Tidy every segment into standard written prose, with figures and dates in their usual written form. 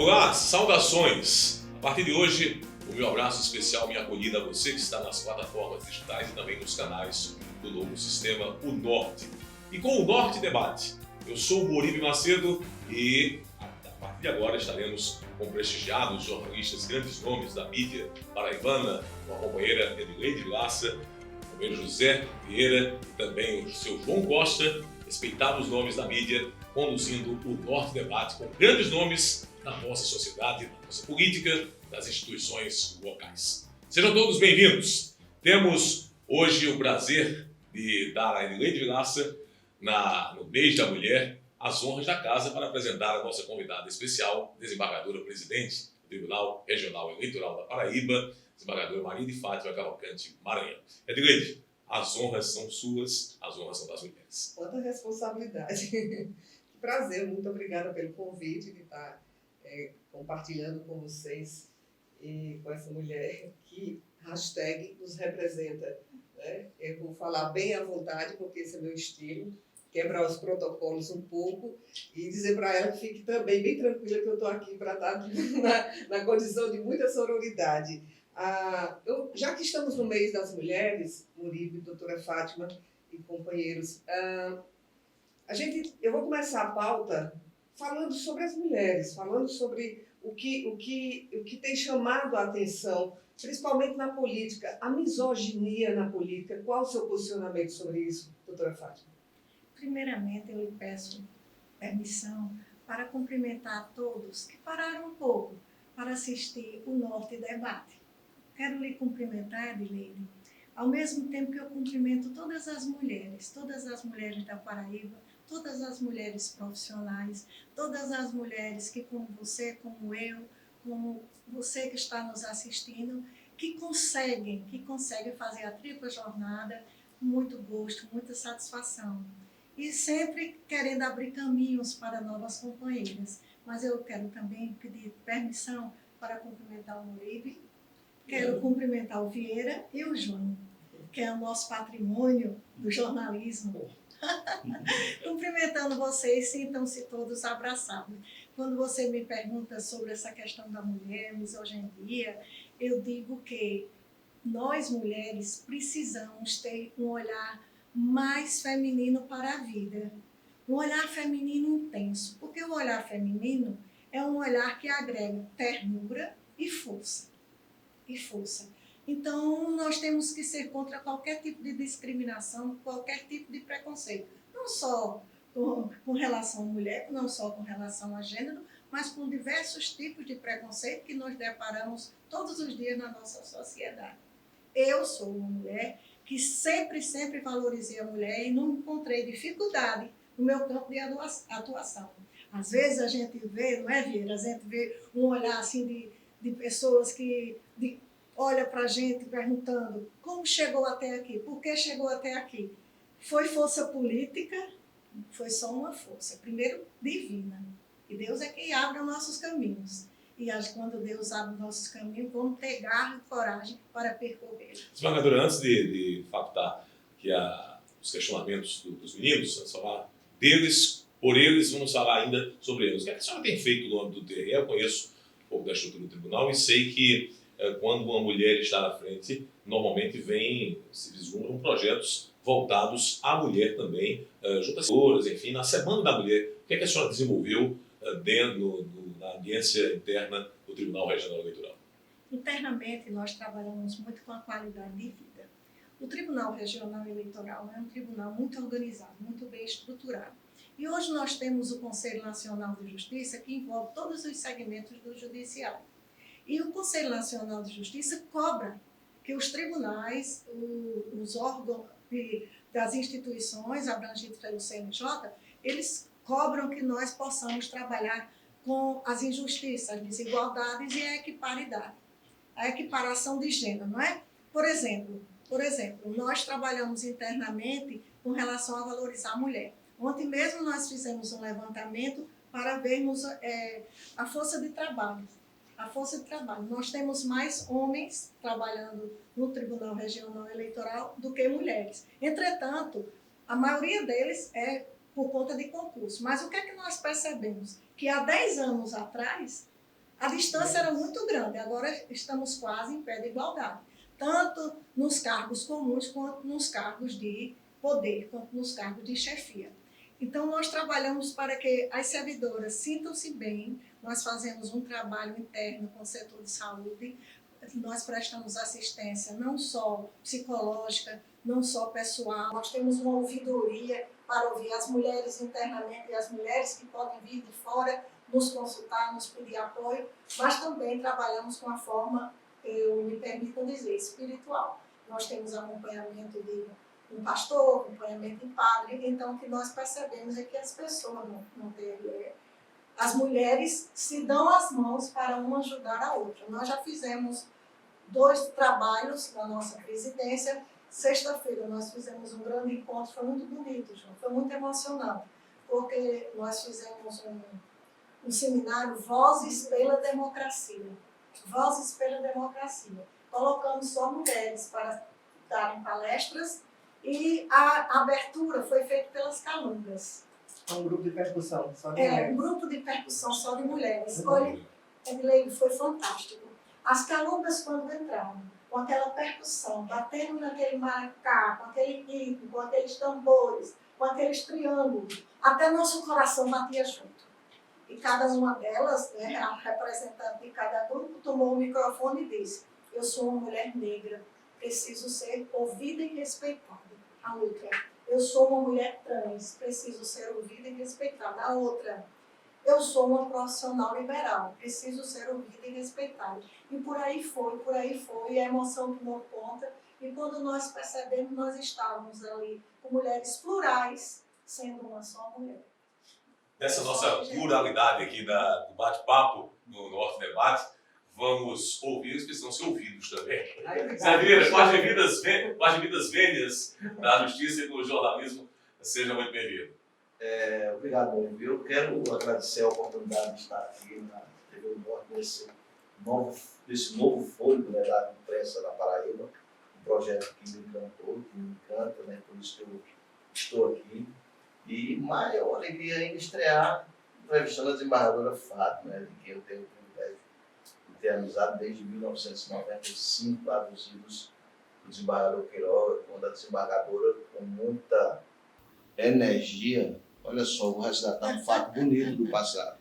Olá, saudações! A partir de hoje, o meu abraço especial, minha acolhida a você que está nas plataformas digitais e também nos canais do novo sistema, o Norte. E com o Norte Debate, eu sou o Moribe Macedo e a partir de agora estaremos com prestigiados jornalistas, grandes nomes da mídia paraibana, com a companheira Edileide Vilaça, o companheiro José Vieira e também o seu João Costa, respeitados nomes da mídia, conduzindo o Norte Debate com grandes nomes da nossa sociedade, da nossa política, das instituições locais. Sejam todos bem-vindos. Temos hoje o prazer de dar a Edileide Vilaça, no mês da mulher, as honras da casa para apresentar a nossa convidada especial, desembargadora presidente do Tribunal Regional Eleitoral da Paraíba, desembargadora Maria de Fátima Cavalcante Maranhão. Edileide, as honras são suas, as honras são das mulheres. Quanta responsabilidade. Que prazer, muito obrigada pelo convite de estar compartilhando com vocês e com essa mulher que nos representa. Né? Eu vou falar bem à vontade, porque esse é meu estilo, quebrar os protocolos um pouco e dizer para ela que fique também bem tranquila que eu estou aqui para estar na condição de muita sororidade. Já que estamos no mês das mulheres, Moribe, doutora Fátima e companheiros, eu vou começar a pauta falando sobre as mulheres, falando sobre o que tem chamado a atenção, principalmente na política, a misoginia na política. Qual o seu posicionamento sobre isso, doutora Fátima? Primeiramente, eu lhe peço permissão para cumprimentar todos que pararam um pouco para assistir o Norte Debate. Quero lhe cumprimentar, Edileide, ao mesmo tempo que eu cumprimento todas as mulheres da Paraíba, todas as mulheres profissionais, todas as mulheres que, como você, como eu, como você que está nos assistindo, que conseguem fazer a tripla jornada com muito gosto, muita satisfação. E sempre querendo abrir caminhos para novas companheiras. Mas eu quero também pedir permissão para cumprimentar o Moribe, quero cumprimentar o Vieira e o João, que é o nosso patrimônio do jornalismo. Cumprimentando vocês, sintam-se todos abraçados. Quando você me pergunta sobre essa questão da mulher, misoginia, eu digo que nós mulheres precisamos ter um olhar mais feminino para a vida. Um olhar feminino intenso, porque o olhar feminino é um olhar que agrega ternura e força. Então, nós temos que ser contra qualquer tipo de discriminação, qualquer tipo de preconceito. Não só com relação à mulher, não só com relação a gênero, mas com diversos tipos de preconceito que nós deparamos todos os dias na nossa sociedade. Eu sou uma mulher que sempre valorizei a mulher e não encontrei dificuldade no meu campo de atuação. Às vezes a gente vê, não é, Vieira? A gente vê um olhar assim de pessoas que olha para a gente perguntando como chegou até aqui, por que chegou até aqui. Foi força política? Foi só uma força, primeiro divina. E Deus é quem abre os nossos caminhos. E quando Deus abre os nossos caminhos, vamos ter garra e coragem para percorrer. Desembargadora, antes de factar que os questionamentos dos meninos, vamos falar deles, por eles, vamos falar ainda sobre eles. O que a senhora tem feito no âmbito do TRE? Eu conheço um pouco da estrutura do tribunal e sei que quando uma mulher está à frente, normalmente se vislumbram projetos voltados à mulher também, junto às pessoas, enfim, na Semana da Mulher. O que a senhora desenvolveu dentro da audiência interna do Tribunal Regional Eleitoral? Internamente, nós trabalhamos muito com a qualidade de vida. O Tribunal Regional Eleitoral é um tribunal muito organizado, muito bem estruturado. E hoje nós temos o Conselho Nacional de Justiça, que envolve todos os segmentos do judiciário. E o Conselho Nacional de Justiça cobra que os tribunais, os órgãos das instituições abrangidos pelo CNJ, eles cobram que nós possamos trabalhar com as injustiças, as desigualdades e a equiparidade, a equiparação de gênero, não é? Por exemplo, nós trabalhamos internamente com relação a valorizar a mulher. Ontem mesmo nós fizemos um levantamento para vermos a força de trabalho. Nós temos mais homens trabalhando no Tribunal Regional Eleitoral do que mulheres. Entretanto, a maioria deles por conta de concurso. Mas o que é que nós percebemos? Que há 10 anos atrás, A distância era muito grande, agora estamos quase em pé de igualdade, tanto nos cargos comuns quanto nos cargos de poder, quanto nos cargos de chefia. Então, nós trabalhamos para que as servidoras sintam-se bem, nós fazemos um trabalho interno com o setor de saúde, nós prestamos assistência não só psicológica, não só pessoal, nós temos uma ouvidoria para ouvir as mulheres internamente e as mulheres que podem vir de fora nos consultar, nos pedir apoio, mas também trabalhamos com a forma, eu me permito dizer, espiritual. Nós temos acompanhamento de um pastor, acompanhamento em padre, então o que nós percebemos é que as pessoas não têm... As mulheres se dão as mãos para uma ajudar a outra. Nós já fizemos 2 trabalhos na nossa presidência. Sexta-feira nós fizemos um grande encontro, foi muito bonito, João, foi muito emocionante, porque nós fizemos um seminário Vozes pela Democracia. Vozes pela Democracia. Colocamos só mulheres para darem palestras e a abertura foi feita pelas Calungas. É um grupo de percussão só de mulheres. Um grupo de percussão só de mulheres. Olha, Edilei, foi fantástico. As Calungas, quando entraram, com aquela percussão, batendo naquele maracá, com aquele ritmo, com aqueles tambores, com aqueles triângulos, até nosso coração batia junto. E cada uma delas, né, a representante de cada grupo, tomou o microfone e disse: eu sou uma mulher negra, preciso ser ouvida e respeitada. A outra: eu sou uma mulher trans, preciso ser ouvida e respeitada. A outra: eu sou uma profissional liberal, preciso ser ouvida e respeitada. E por aí foi, e a emoção tomou conta. E quando nós percebemos, nós estávamos ali com mulheres plurais, sendo uma só mulher. Dessa nossa pluralidade aqui do bate-papo no Norte Debate, vamos ouvir, eles precisam ser ouvidos também. Samira, com as devidas vênias da justiça e do jornalismo, seja muito bem-vindo. Obrigado, eu quero agradecer a oportunidade de estar aqui na TV Norte, desse novo fôlego, né, da imprensa da Paraíba, um projeto que me encantou, que me encanta, né, por isso que eu estou aqui. E maior alegria ainda estrear entrevistando a desembargadora Fátima, né, de quem eu tenho o privilégio de ter amizade desde 1995, lá dos idos do desembargador Queiroga, quando a desembargadora, com muita energia, olha só, vou resgatar um fato bonito do passado.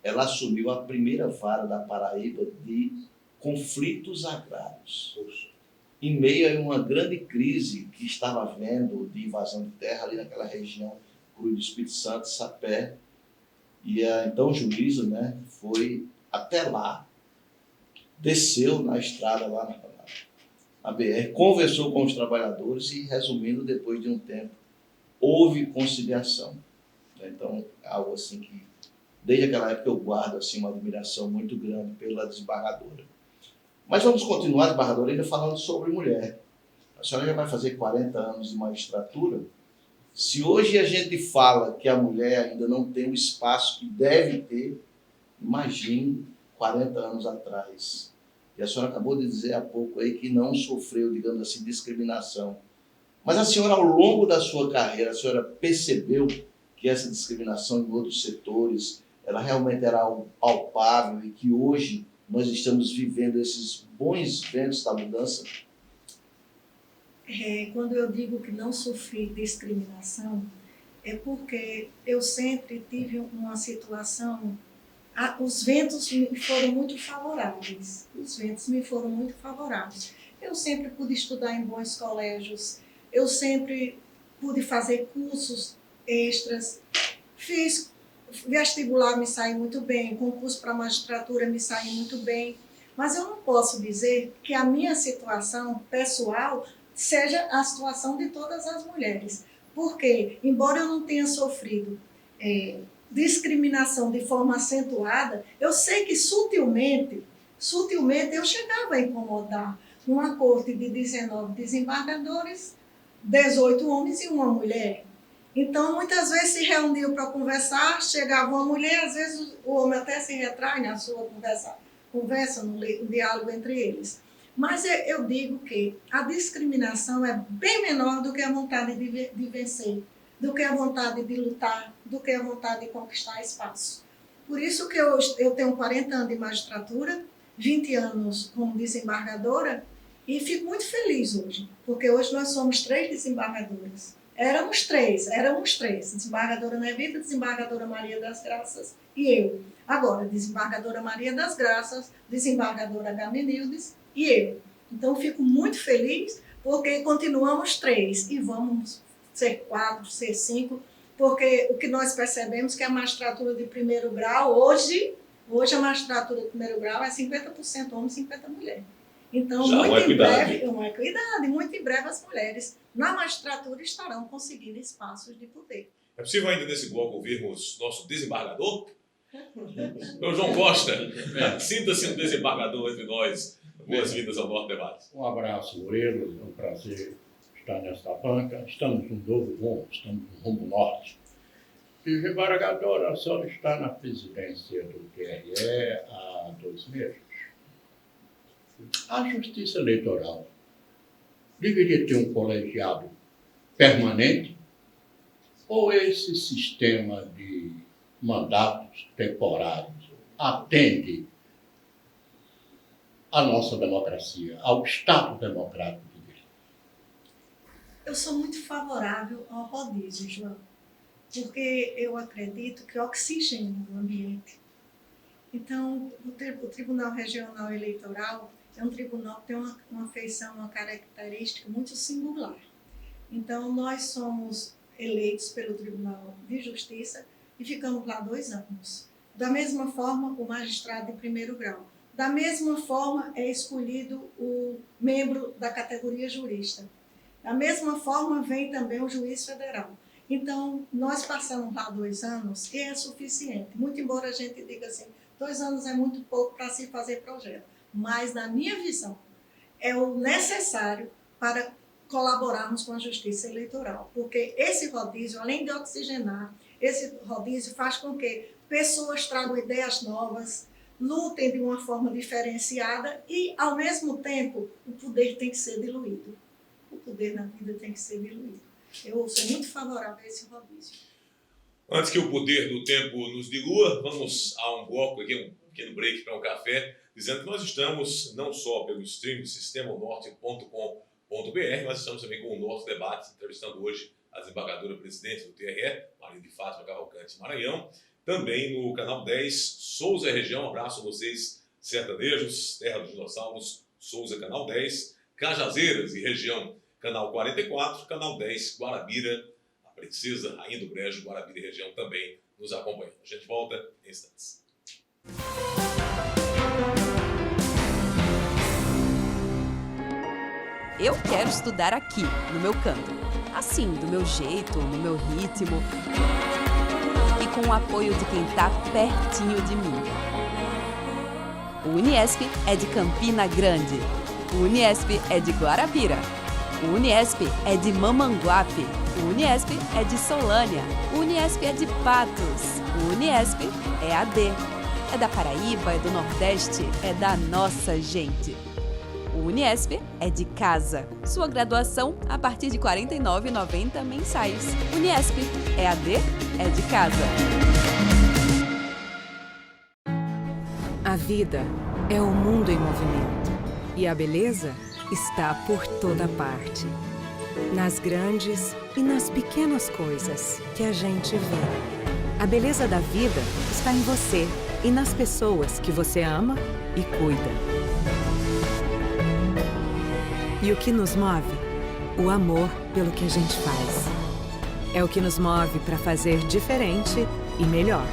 Ela assumiu a primeira vara da Paraíba de conflitos agrários. Em meio a uma grande crise que estava havendo de invasão de terra ali naquela região, Cruz do Espírito Santo, Sapé, e a então juíza, né, foi até lá, desceu na estrada lá na BR, conversou com os trabalhadores e, resumindo, depois de um tempo, houve conciliação. Então, é algo assim que, desde aquela época, eu guardo assim, uma admiração muito grande pela desembargadora. Mas vamos continuar, desembargadora, ainda falando sobre mulher. A senhora já vai fazer 40 anos de magistratura. Se hoje a gente fala que a mulher ainda não tem o espaço que deve ter, imagine 40 anos atrás. E a senhora acabou de dizer há pouco aí que não sofreu, digamos assim, discriminação. Mas a senhora, ao longo da sua carreira, a senhora percebeu que essa discriminação em outros setores, ela realmente era algo palpável e que hoje nós estamos vivendo esses bons ventos da mudança? Quando eu digo que não sofri discriminação, é porque eu sempre tive uma situação... Os ventos me foram muito favoráveis. Eu sempre pude estudar em bons colégios, eu sempre pude fazer cursos extras, fiz vestibular, me saí muito bem, concurso para magistratura, me saí muito bem, mas eu não posso dizer que a minha situação pessoal seja a situação de todas as mulheres, porque, embora eu não tenha sofrido discriminação de forma acentuada, eu sei que sutilmente eu chegava a incomodar numa corte de 19 desembargadores, 18 homens e uma mulher. Então, muitas vezes se reuniam para conversar, chegava uma mulher, às vezes o homem até se retrai na sua conversa no diálogo entre eles. Mas eu digo que a discriminação é bem menor do que a vontade de vencer, do que a vontade de lutar, do que a vontade de conquistar espaço. Por isso que eu tenho 40 anos de magistratura, 20 anos como desembargadora, e fico muito feliz hoje, porque hoje nós somos 3 desembargadoras. Éramos três, desembargadora Nevita, desembargadora Maria das Graças e eu. Agora, desembargadora Maria das Graças, desembargadora Gaminildes e eu. Então, fico muito feliz, porque continuamos 3 e vamos ser 4, ser 5, porque o que nós percebemos é que a magistratura de primeiro grau, hoje a magistratura de primeiro grau é 50% homem, 50% mulher. Então, já muito em breve, uma equidade, muito em breve as mulheres na magistratura estarão conseguindo espaços de poder. É possível ainda nesse bloco ouvirmos nosso desembargador? Meu João Costa, sinta-se um desembargador entre nós. Boas-vindas ao Norte Debate. Um abraço, Morelos, é um prazer estar nesta banca. Estamos num novo rumo, estamos no rumo norte. Desembargadora, a senhora está na presidência do TRE há 2 meses. A Justiça Eleitoral deveria ter um colegiado permanente ou esse sistema de mandatos temporários atende à nossa democracia, ao Estado democrático de direito? Eu sou muito favorável ao rodízio, João, porque eu acredito que oxigena o ambiente. Então, o Tribunal Regional Eleitoral é um tribunal que tem uma feição, uma característica muito singular. Então, nós somos eleitos pelo Tribunal de Justiça e ficamos lá 2 anos. Da mesma forma, o magistrado de primeiro grau. Da mesma forma, é escolhido o membro da categoria jurista. Da mesma forma, vem também o juiz federal. Então, nós passamos lá 2 anos e é suficiente. Muito embora a gente diga assim, 2 anos é muito pouco para se fazer projeto. Mas, na minha visão, é o necessário para colaborarmos com a justiça eleitoral. Porque esse rodízio, além de oxigenar, esse rodízio faz com que pessoas tragam ideias novas, lutem de uma forma diferenciada e, ao mesmo tempo, o poder tem que ser diluído. O poder na vida tem que ser diluído. Eu sou muito favorável a esse rodízio. Antes que o poder do tempo nos dilua, vamos a um bloco aqui, um pequeno break para um café, dizendo que nós estamos não só pelo stream sistemanorte.com.br, mas estamos também com o Norte Debate, entrevistando hoje a desembargadora presidente do TRE, Maria de Fátima Cavalcante Maranhão, também no canal 10, Souza Região, um abraço a vocês, sertanejos, Terra dos Dinossauros, Souza, canal 10, Cajazeiras e região, canal 44, canal 10, Guarabira, a Princesa, Rainha do Brejo, Guarabira e região também nos acompanhando. A gente volta em instantes. Eu quero estudar aqui, no meu canto. Assim, do meu jeito, no meu ritmo. E com o apoio de quem está pertinho de mim. O Uniesp é de Campina Grande. O Uniesp é de Guarabira. O Uniesp é de Mamanguape. O Uniesp é de Solânia. O Uniesp é de Patos. O Uniesp é AD. É da Paraíba, é do Nordeste, é da nossa gente. O Uniesp é de casa. Sua graduação a partir de R$ 49,90 mensais. Uniesp é AD, é de casa. A vida é o mundo em movimento. E a beleza está por toda parte. Nas grandes e nas pequenas coisas que a gente vê. A beleza da vida está em você e nas pessoas que você ama e cuida. E o que nos move? O amor pelo que a gente faz. É o que nos move para fazer diferente e melhor.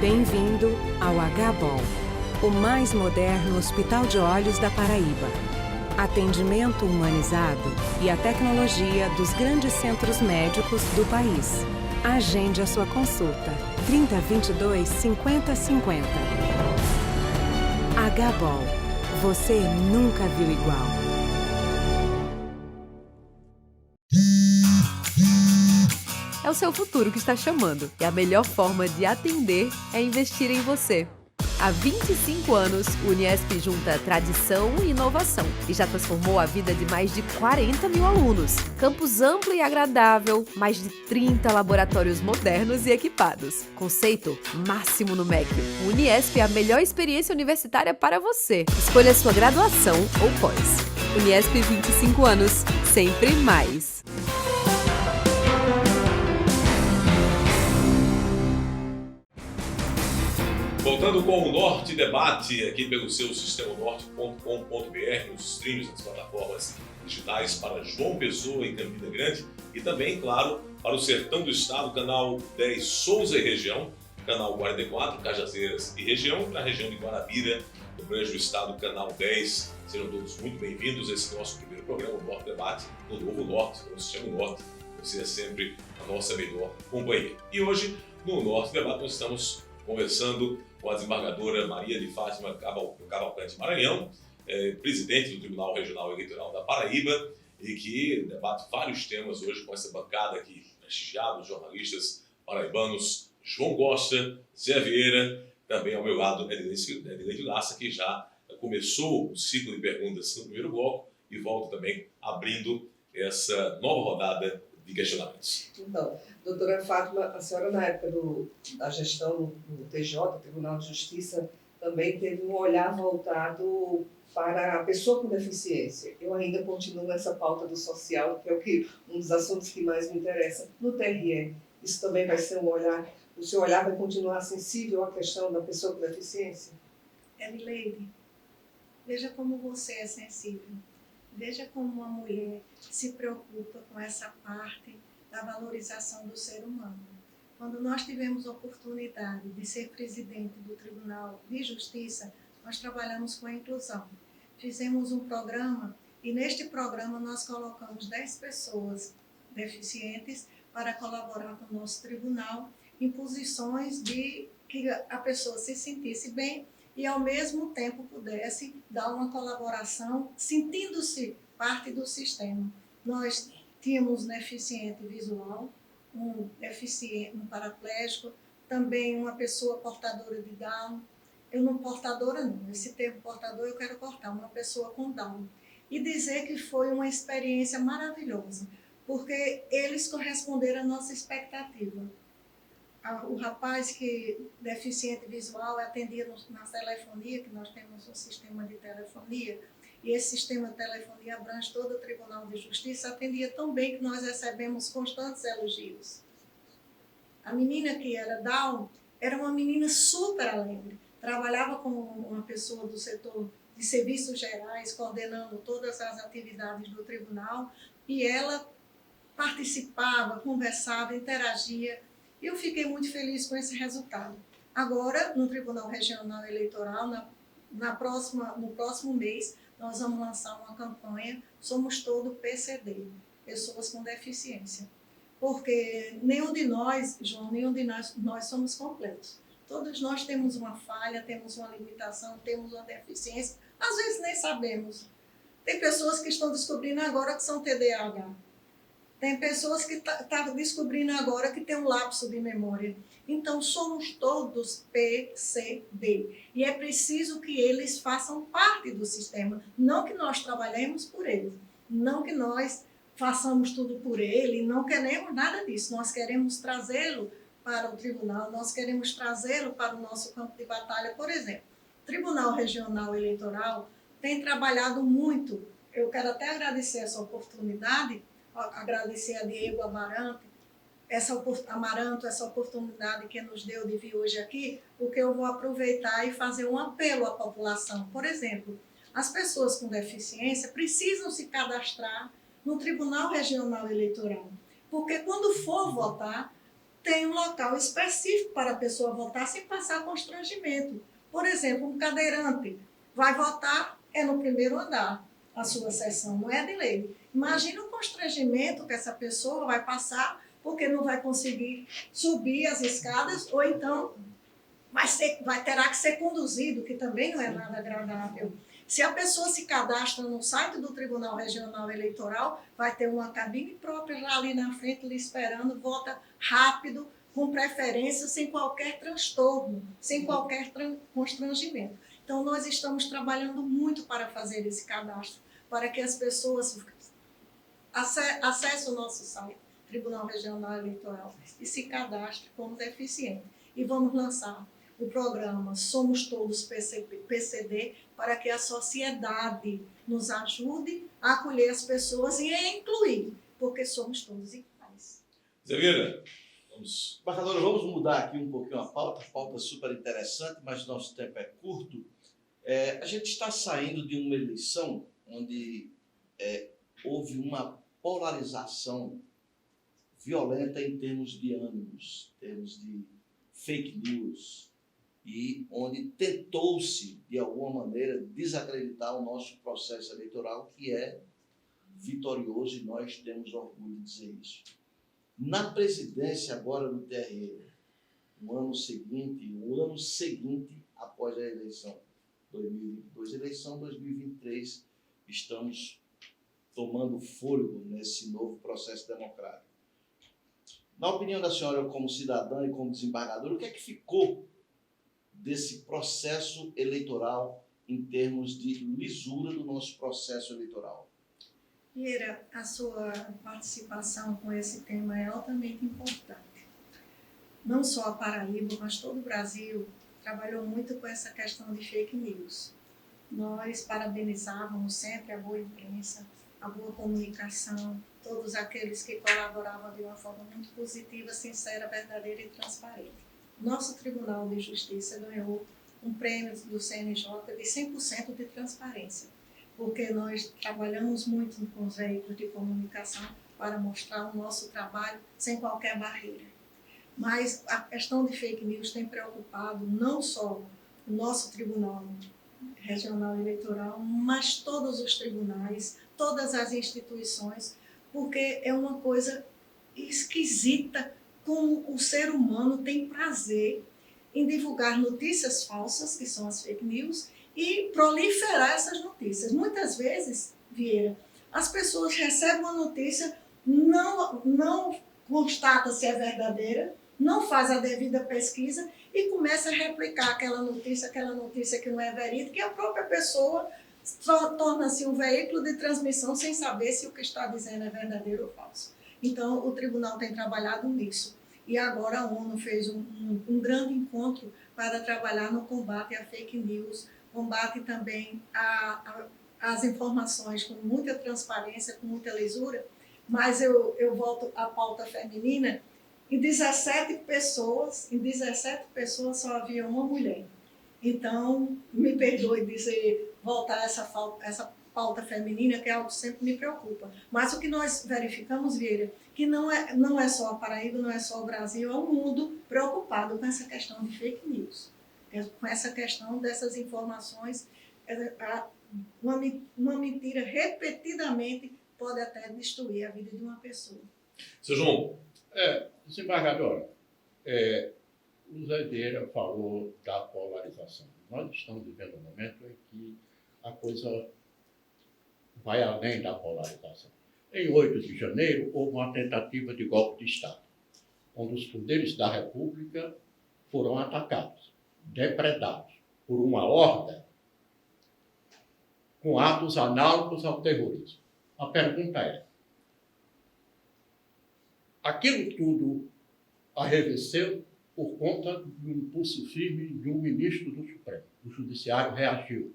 Bem-vindo ao HBOL, o mais moderno hospital de olhos da Paraíba. Atendimento humanizado e a tecnologia dos grandes centros médicos do país. Agende a sua consulta 3022 5050. HBOL, você nunca viu igual. É o seu futuro que está chamando e a melhor forma de atender é investir em você. Há 25 anos, o Uniesp junta tradição e inovação e já transformou a vida de mais de 40 mil alunos. Campus amplo e agradável, mais de 30 laboratórios modernos e equipados. Conceito máximo no MEC. O Uniesp é a melhor experiência universitária para você. Escolha sua graduação ou pós. Uniesp 25 anos, sempre mais. Voltando com o Norte Debate, aqui pelo seu sistemonorte.com.br, nos streams das plataformas digitais para João Pessoa e Campina Grande e também, claro, para o Sertão do Estado, canal 10 Souza e Região, canal 44 Cajazeiras e Região, para a região de Guarabira, no Brejo do Estado, canal 10. Sejam todos muito bem-vindos a esse nosso primeiro programa, o Norte Debate, no Novo Norte, no Sistema Norte. Você é sempre a nossa melhor companhia. E hoje, no Norte Debate, nós estamos conversando com a desembargadora Maria de Fátima Cavalcante Maranhão, presidente do Tribunal Regional Eleitoral da Paraíba, e que debate vários temas hoje com essa bancada aqui, prestigiados jornalistas paraibanos, João Costa, Zé Vieira, também ao meu lado Edilei Laça, que já começou o ciclo de perguntas no primeiro bloco e volta também abrindo essa nova rodada de questionamentos. Então, doutora Fátima, a senhora na época da gestão no TJ, Tribunal de Justiça, também teve um olhar voltado para a pessoa com deficiência. Eu ainda continuo nessa pauta do social, que é um dos assuntos que mais me interessa. No TRE, isso também vai ser um olhar, o seu olhar vai continuar sensível à questão da pessoa com deficiência? Edileide, veja como você é sensível. Veja como uma mulher se preocupa com essa parte da valorização do ser humano. Quando nós tivemos a oportunidade de ser presidente do Tribunal de Justiça, nós trabalhamos com a inclusão. Fizemos um programa e neste programa nós colocamos 10 pessoas deficientes para colaborar com o nosso tribunal em posições de que a pessoa se sentisse bem e, ao mesmo tempo, pudesse dar uma colaboração, sentindo-se parte do sistema. Nós tínhamos um deficiente visual, um paraplégico, também uma pessoa portadora de Down. Eu não portadora não, esse termo portador eu quero cortar, uma pessoa com Down. E dizer que foi uma experiência maravilhosa, porque eles corresponderam à nossa expectativa. O rapaz que deficiente visual atendia na telefonia, que nós temos um sistema de telefonia, e esse sistema de telefonia abrange todo o Tribunal de Justiça, atendia tão bem que nós recebemos constantes elogios. A menina que era Down era uma menina super alegre, trabalhava como uma pessoa do setor de serviços gerais, coordenando todas as atividades do tribunal, e ela participava, conversava, interagia. E eu fiquei muito feliz com esse resultado. Agora, no Tribunal Regional Eleitoral, no próximo mês, nós vamos lançar uma campanha Somos Todo PCD, Pessoas com Deficiência. Porque nenhum de nós, João, nenhum de nós somos completos. Todos nós temos uma falha, temos uma limitação, temos uma deficiência. Às vezes nem sabemos. Tem pessoas que estão descobrindo agora que são TDAH. Tem pessoas que estão descobrindo agora que tem um lapso de memória. Então, somos todos PCD. E é preciso que eles façam parte do sistema. Não que nós trabalhemos por eles. Não que nós façamos tudo por ele. Não queremos nada disso. Nós queremos trazê-lo para o tribunal. Nós queremos trazê-lo para o nosso campo de batalha. Por exemplo, o Tribunal Regional Eleitoral tem trabalhado muito. Eu quero até agradecer essa oportunidade, agradecer a Diego Amaranto essa oportunidade que nos deu de vir hoje aqui, porque eu vou aproveitar e fazer um apelo à população. Por exemplo, as pessoas com deficiência precisam se cadastrar no Tribunal Regional Eleitoral, porque quando for votar, tem um local específico para a pessoa votar sem passar constrangimento. Por exemplo, um cadeirante vai votar, é no primeiro andar, a sua sessão, não é de lei. Imagina o constrangimento que essa pessoa vai passar porque não vai conseguir subir as escadas ou então terá que ser conduzido, que também não é nada agradável. Se a pessoa se cadastra no site do Tribunal Regional Eleitoral, vai ter uma cabine própria já ali na frente, lhe esperando, vota rápido, com preferência, sem qualquer transtorno, sem qualquer constrangimento. Então, nós estamos trabalhando muito para fazer esse cadastro, para que as pessoas acessem o nosso site, Tribunal Regional Eleitoral, e se cadastrem como deficiente. E vamos lançar o programa Somos Todos PCD, para que a sociedade nos ajude a acolher as pessoas e a incluir, porque somos todos iguais. Zé Vieira, vamos. Embarcadora, vamos mudar aqui um pouquinho a pauta super interessante, mas nosso tempo é curto. A gente está saindo de uma eleição onde houve uma polarização violenta em termos de ânimos, em termos de fake news, e onde tentou-se, de alguma maneira, desacreditar o nosso processo eleitoral, que é vitorioso, e nós temos orgulho de dizer isso. Na presidência agora do TRE, o ano seguinte após a eleição 2022, eleição 2023, estamos tomando fôlego nesse novo processo democrático. Na opinião da senhora, como cidadã e como desembargadora, o que é que ficou desse processo eleitoral em termos de lisura do nosso processo eleitoral? Vieira, a sua participação com esse tema é altamente importante. Não só a Paraíba, mas todo o Brasil trabalhou muito com essa questão de fake news. Nós parabenizávamos sempre a boa imprensa, a boa comunicação, todos aqueles que colaboravam de uma forma muito positiva, sincera, verdadeira e transparente. Nosso Tribunal de Justiça ganhou um prêmio do CNJ de 100% de transparência, porque nós trabalhamos muito com os veículos de comunicação para mostrar o nosso trabalho sem qualquer barreira. Mas a questão de fake news tem preocupado não só o nosso Tribunal Regional Eleitoral, mas todos os tribunais, todas as instituições, porque é uma coisa esquisita como o ser humano tem prazer em divulgar notícias falsas, que são as fake news, e proliferar essas notícias. Muitas vezes, Vieira, as pessoas recebem uma notícia, não constata se é verdadeira, não faz a devida pesquisa e começa a replicar aquela notícia que não é verídica, e a própria pessoa torna-se um veículo de transmissão sem saber se o que está dizendo é verdadeiro ou falso. Então, o tribunal tem trabalhado nisso. E agora a ONU fez um grande encontro para trabalhar no combate à fake news, combate também às informações com muita transparência, com muita lisura. Mas eu volto à pauta feminina. Em 17 pessoas só havia uma mulher. Então, me perdoe dizer, voltar a essa pauta feminina, que é algo que sempre me preocupa. Mas o que nós verificamos, Vieira, que não é só a Paraíba, não é só o Brasil, é o mundo preocupado com essa questão de fake news, com essa questão dessas informações. Uma mentira repetidamente pode até destruir a vida de uma pessoa. Seu João. Desembargadora, o Zé Vieira falou da polarização. Nós estamos vivendo um momento em que a coisa vai além da polarização. Em 8 de janeiro, houve uma tentativa de golpe de Estado, onde os poderes da República foram atacados, depredados por uma horda com atos análogos ao terrorismo. A pergunta é: aquilo tudo arrefeceu por conta do impulso firme de um ministro do Supremo. O Judiciário reagiu.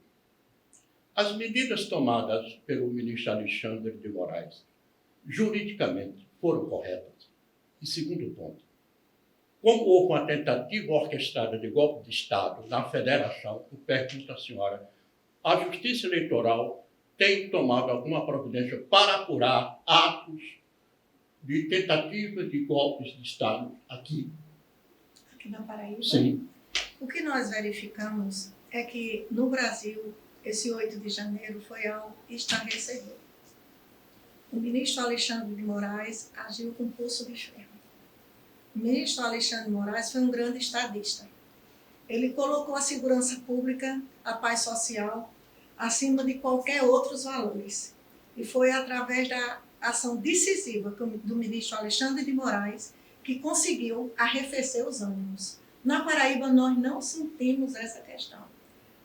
As medidas tomadas pelo ministro Alexandre de Moraes, juridicamente, foram corretas. E segundo ponto, como houve uma tentativa orquestrada de golpe de Estado na federação, eu pergunto à senhora, a Justiça Eleitoral tem tomado alguma providência para apurar atos de tentativa de golpes de Estado aqui? Aqui na Paraíba? Sim. O que nós verificamos é que no Brasil, esse 8 de janeiro foi algo estarrecedor. O ministro Alexandre de Moraes agiu com pulso de ferro. O ministro Alexandre de Moraes foi um grande estadista. Ele colocou a segurança pública, a paz social, acima de qualquer outros valores. E foi através da ação decisiva do ministro Alexandre de Moraes que conseguiu arrefecer os ânimos. Na Paraíba, nós não sentimos essa questão.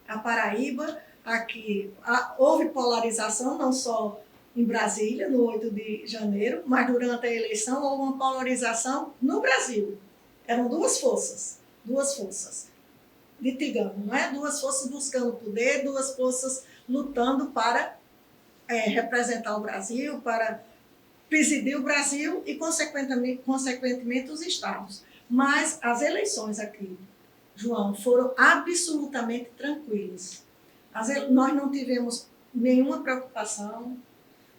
A Paraíba, aqui, houve polarização, não só em Brasília, no 8 de janeiro, mas durante a eleição houve uma polarização no Brasil. Eram duas forças litigando, não é? Duas forças buscando poder, duas forças lutando para representar o Brasil, para presidir o Brasil e, consequentemente, os estados. Mas as eleições aqui, João, foram absolutamente tranquilas. Nós não tivemos nenhuma preocupação,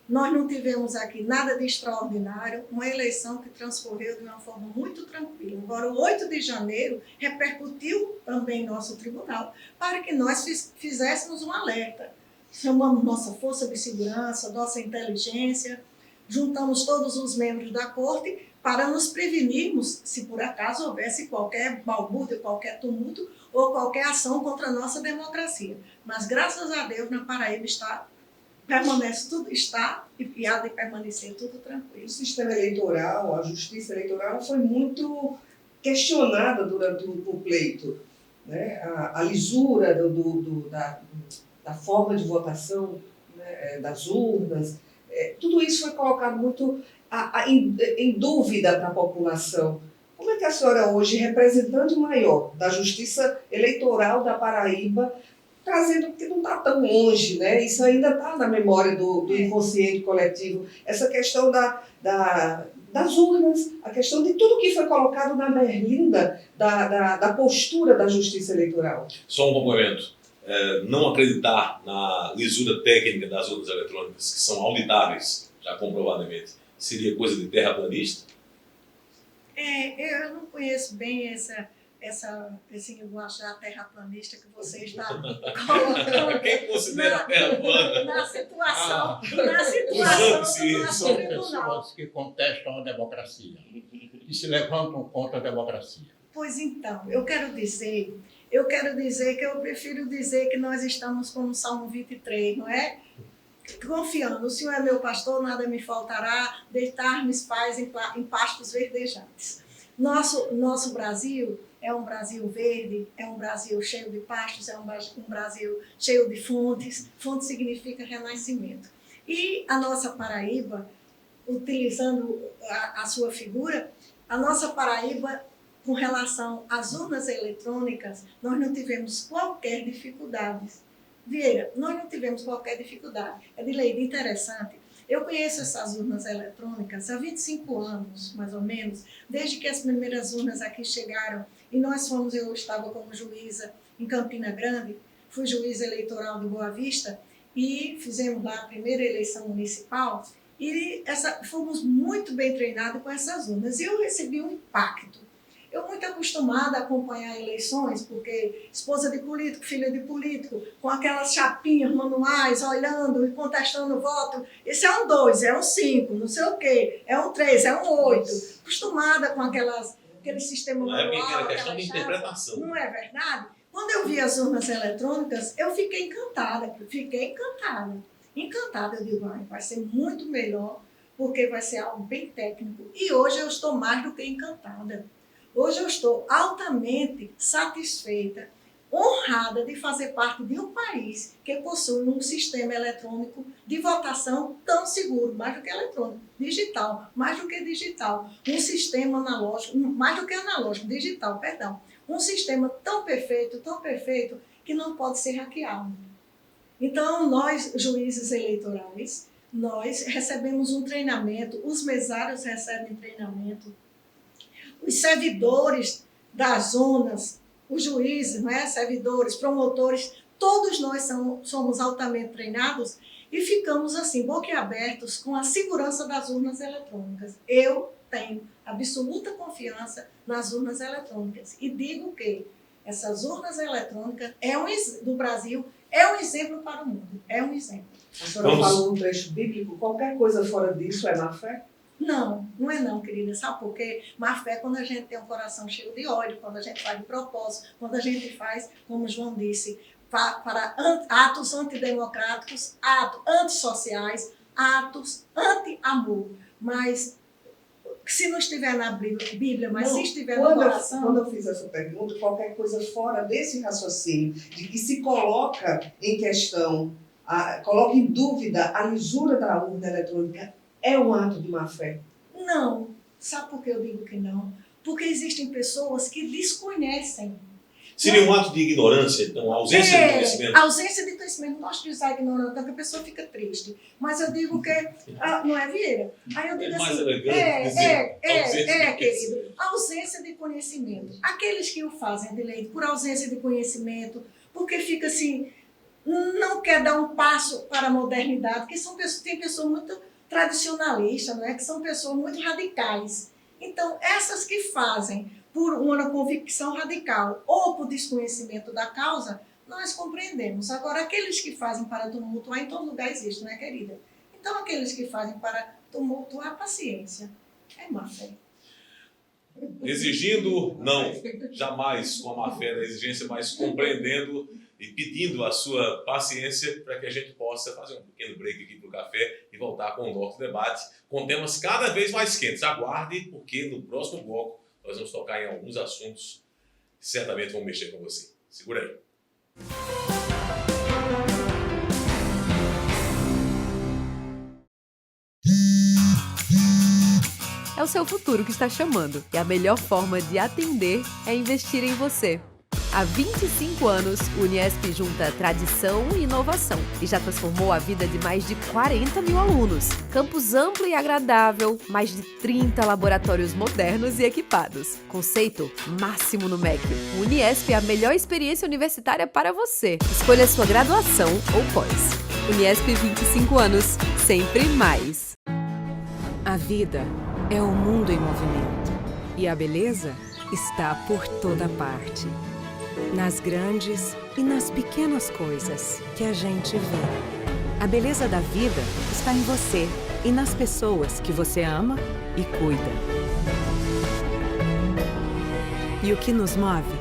nós não tivemos aqui nada de extraordinário, uma eleição que transcorreu de uma forma muito tranquila. Agora, o 8 de janeiro repercutiu também em nosso tribunal para que nós fizéssemos um alerta. Chamamos nossa força de segurança, nossa inteligência, juntamos todos os membros da corte para nos prevenirmos se por acaso houvesse qualquer balbúrdia, qualquer tumulto ou qualquer ação contra a nossa democracia. Mas, graças a Deus, na Paraíba e há de permanecer tudo tranquilo. O sistema eleitoral, a justiça eleitoral foi muito questionada durante o pleito, né? A lisura da forma de votação, né? Das urnas, tudo isso foi colocado muito em dúvida para a população. Como é que a senhora hoje, representante maior da Justiça Eleitoral da Paraíba, trazendo, porque não está tão longe, né? Isso ainda está na memória do inconsciente coletivo, essa questão das urnas, a questão de tudo que foi colocado na berlinda da postura da Justiça Eleitoral. Só um complemento. Não acreditar na lisura técnica das urnas eletrônicas, que são auditáveis, já comprovadamente, seria coisa de terraplanista? Eu não conheço bem esse linguajar terraplanista que você está colocando. Quem considera a Terra plana? Na situação do Sim, nosso São tribunal. pessoas que contestam a democracia, que se levantam contra a democracia. Pois então, eu quero dizer que eu prefiro dizer que nós estamos como Salmo 23, não é? Confiando, o Senhor é meu pastor, nada me faltará, deitar-me paz em pastos verdejantes. Nosso Brasil é um Brasil verde, é um Brasil cheio de pastos, é um Brasil cheio de fontes. Fonte significa renascimento. E a nossa Paraíba, utilizando a sua figura, a nossa Paraíba, com relação às urnas eletrônicas, nós não tivemos qualquer dificuldade. Vieira, nós não tivemos qualquer dificuldade. Edileide, interessante. Eu conheço essas urnas eletrônicas há 25 anos, mais ou menos, desde que as primeiras urnas aqui chegaram. E eu estava como juíza em Campina Grande, fui juíza eleitoral de Boa Vista, e fizemos lá a primeira eleição municipal, e fomos muito bem treinados com essas urnas. E eu recebi um impacto. Eu muito acostumada a acompanhar eleições, porque esposa de político, filha de político, com aquelas chapinhas manuais, olhando e contestando o voto. Esse é um 2, é um 5, não sei o quê, é um 3, é um 8. Acostumada com aquele sistema manual. Não é porque era questão de interpretação. Não é verdade? Quando eu vi as urnas eletrônicas, eu fiquei encantada. Encantada, eu digo, vai ser muito melhor, porque vai ser algo bem técnico. E hoje eu estou mais do que encantada. Hoje eu estou altamente satisfeita, honrada de fazer parte de um país que possui um sistema eletrônico de votação tão seguro, mais do que eletrônico, digital, mais do que digital, um sistema analógico, mais do que analógico, digital, perdão, um sistema tão perfeito, que não pode ser hackeado. Então, nós, juízes eleitorais, nós recebemos um treinamento, os mesários recebem treinamento, os servidores das zonas, os juízes, não é? Servidores, promotores, todos nós somos altamente treinados e ficamos assim, boquiabertos com a segurança das urnas eletrônicas. Eu tenho absoluta confiança nas urnas eletrônicas e digo que essas urnas eletrônicas do Brasil é um exemplo para o mundo, é um exemplo. A senhora falou um trecho bíblico, qualquer coisa fora disso é má fé? Não, não é não, querida. Sabe por quê? Má fé é quando a gente tem um coração cheio de ódio, quando a gente faz de propósito, quando a gente faz, como João disse, para atos antidemocráticos, atos antissociais, atos anti-amor. Mas Se não estiver na Bíblia, mas Não, se estiver no coração... Quando eu fiz essa pergunta, qualquer coisa fora desse raciocínio, de que se coloca em questão, coloca em dúvida a lisura da urna eletrônica, é um ato de má-fé? Não. Sabe por que eu digo que não? Porque existem pessoas que desconhecem. Seria um ato de ignorância, então, a ausência de conhecimento? A ausência de conhecimento. Não gosto de usar ignorância, porque a pessoa fica triste. Mas eu digo que... não é, Vieira? Aí eu digo mais assim... elegante dizer querido. Ausência de conhecimento. Aqueles que o fazem de lei por ausência de conhecimento, porque fica assim... Não quer dar um passo para a modernidade, porque tem pessoas muito tradicionalistas, não é? Que são pessoas muito radicais. Então, essas que fazem por uma convicção radical ou por desconhecimento da causa, nós compreendemos. Agora, aqueles que fazem para tumultuar, em todo lugar existe, não é, querida? Então, aqueles que fazem para tumultuar, paciência. É má fé. Exigindo, não, jamais com a má fé da exigência, mas compreendendo e pedindo a sua paciência para que a gente possa fazer um pequeno break aqui para o café e voltar com o Norte Debate, com temas cada vez mais quentes. Aguarde, porque no próximo bloco nós vamos tocar em alguns assuntos que certamente vão mexer com você. Segura aí. É o seu futuro que está chamando e a melhor forma de atender é investir em você. Há 25 anos, o Uniesp junta tradição e inovação e já transformou a vida de mais de 40 mil alunos. Campus amplo e agradável, mais de 30 laboratórios modernos e equipados. Conceito máximo no MEC. O Uniesp é a melhor experiência universitária para você. Escolha sua graduação ou pós. Uniesp 25 anos, sempre mais. A vida é o mundo em movimento e a beleza está por toda parte. Nas grandes e nas pequenas coisas que a gente vê. A beleza da vida está em você e nas pessoas que você ama e cuida. E o que nos move?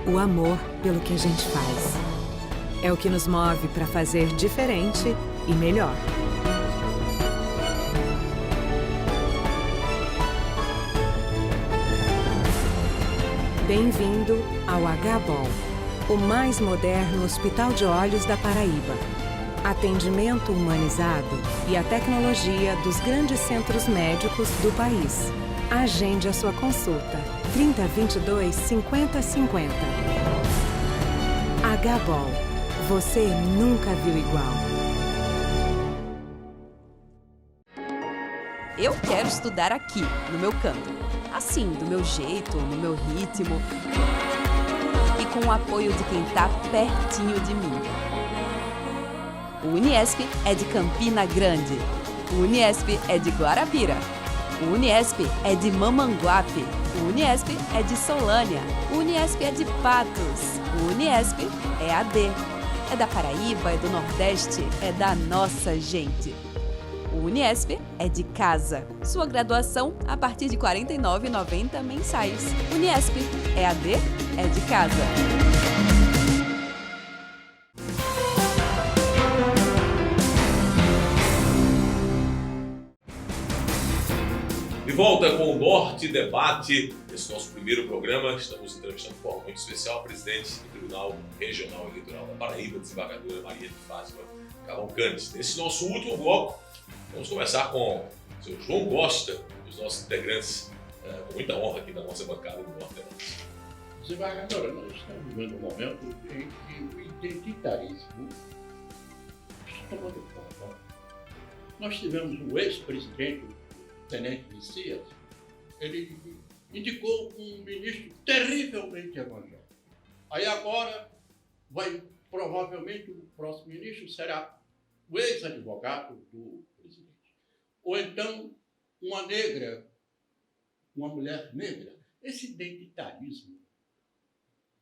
O amor pelo que a gente faz. É o que nos move para fazer diferente e melhor. Bem-vindo ao HBOL, o mais moderno hospital de olhos da Paraíba. Atendimento humanizado e a tecnologia dos grandes centros médicos do país. Agende a sua consulta 3022 5050. HBOL, você nunca viu igual. Eu quero estudar aqui, no meu canto. Assim, do meu jeito, no meu ritmo e com o apoio de quem está pertinho de mim. O Uniesp é de Campina Grande. O Uniesp é de Guarabira. O Uniesp é de Mamanguape. O Uniesp é de Solânia. O Uniesp é de Patos. O Uniesp é AD. É da Paraíba, é do Nordeste, é da nossa gente. O Uniesp é de casa. Sua graduação a partir de R$ 49,90 mensais. Uniesp é AD, é de casa. De volta com o Norte Debate, esse nosso primeiro programa. Estamos entrevistando de forma muito especial a presidente do Tribunal Regional Eleitoral da Paraíba, desembargadora Maria de Fátima Cavalcante. Nesse nosso último bloco, vamos conversar com o seu João Costa, os nossos integrantes, com muita honra aqui da nossa bancada do Norte Debate. Desembargadora, nós estamos vivendo um momento em que o identitarismo está tomando conta. Nós tivemos o ex-presidente, o Tenente Messias, ele indicou um ministro terrivelmente evangélico. Aí agora, provavelmente o próximo ministro será o ex-advogado do presidente. Ou então, uma negra, uma mulher negra. Esse identitarismo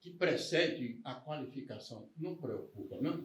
que precede a qualificação não preocupa, não?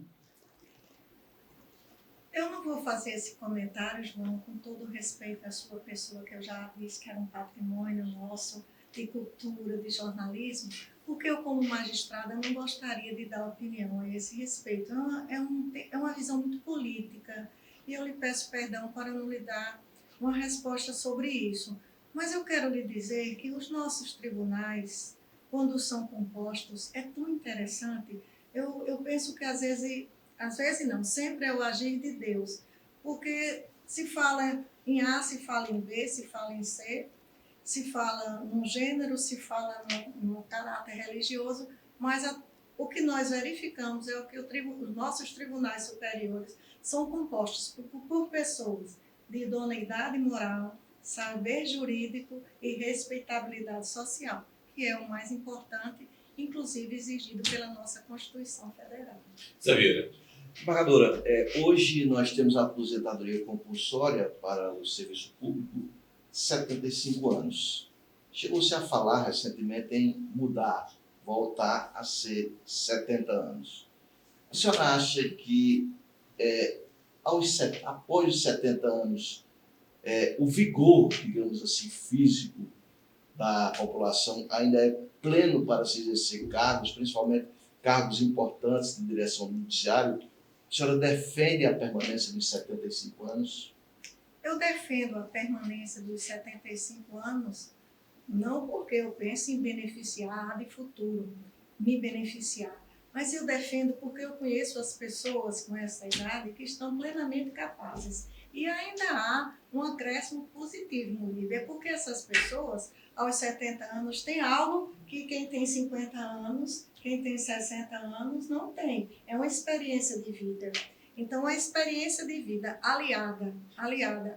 Eu não vou fazer esse comentário, João, com todo respeito à sua pessoa, que eu já disse que era um patrimônio nosso de cultura, de jornalismo, porque eu, como magistrada, não gostaria de dar opinião a esse respeito. É uma visão muito política e eu lhe peço perdão para não lhe dar uma resposta sobre isso. Mas eu quero lhe dizer que os nossos tribunais, quando são compostos, é tão interessante. Eu penso que às vezes não, sempre é o agir de Deus. Porque se fala em A, se fala em B, se fala em C, se fala num gênero, se fala num caráter religioso, mas o que nós verificamos é que os nossos tribunais superiores são compostos por pessoas de idoneidade moral, saber jurídico e respeitabilidade social, que é o mais importante, inclusive exigido pela nossa Constituição Federal. Zé Vieira. Embargadora, hoje nós temos a aposentadoria compulsória para o serviço público 75 anos. Chegou-se a falar recentemente em mudar, voltar a ser 70 anos. A senhora acha que após os 70 anos, o vigor, digamos assim, físico da população ainda é pleno para se exercer cargos, principalmente cargos importantes de direção do judiciário? A senhora defende a permanência dos 75 anos? Eu defendo a permanência dos 75 anos, não porque eu penso em beneficiar de futuro, me beneficiar, mas eu defendo porque eu conheço as pessoas com essa idade que estão plenamente capazes. E ainda há um acréscimo positivo no livro. É porque essas pessoas, aos 70 anos, têm algo que quem tem 50 anos, quem tem 60 anos, não tem. É uma experiência de vida. Então, a experiência de vida aliada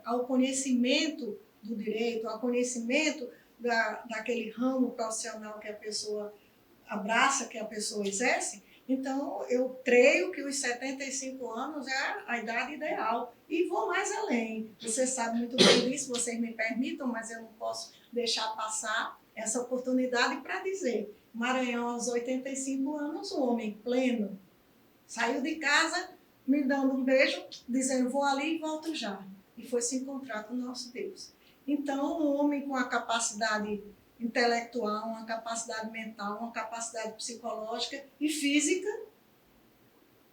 ao conhecimento do direito, ao conhecimento daquele ramo profissional que a pessoa abraça, que a pessoa exerce, então eu creio que os 75 anos é a idade ideal. E vou mais além. Você sabe muito bem disso, vocês me permitam, mas eu não posso deixar passar essa oportunidade para dizer: Maranhão, aos 85 anos, um homem pleno, saiu de casa me dando um beijo, dizendo: vou ali e volto já. E foi se encontrar com o nosso Deus. Então, um homem com a capacidade intelectual, uma capacidade mental, uma capacidade psicológica e física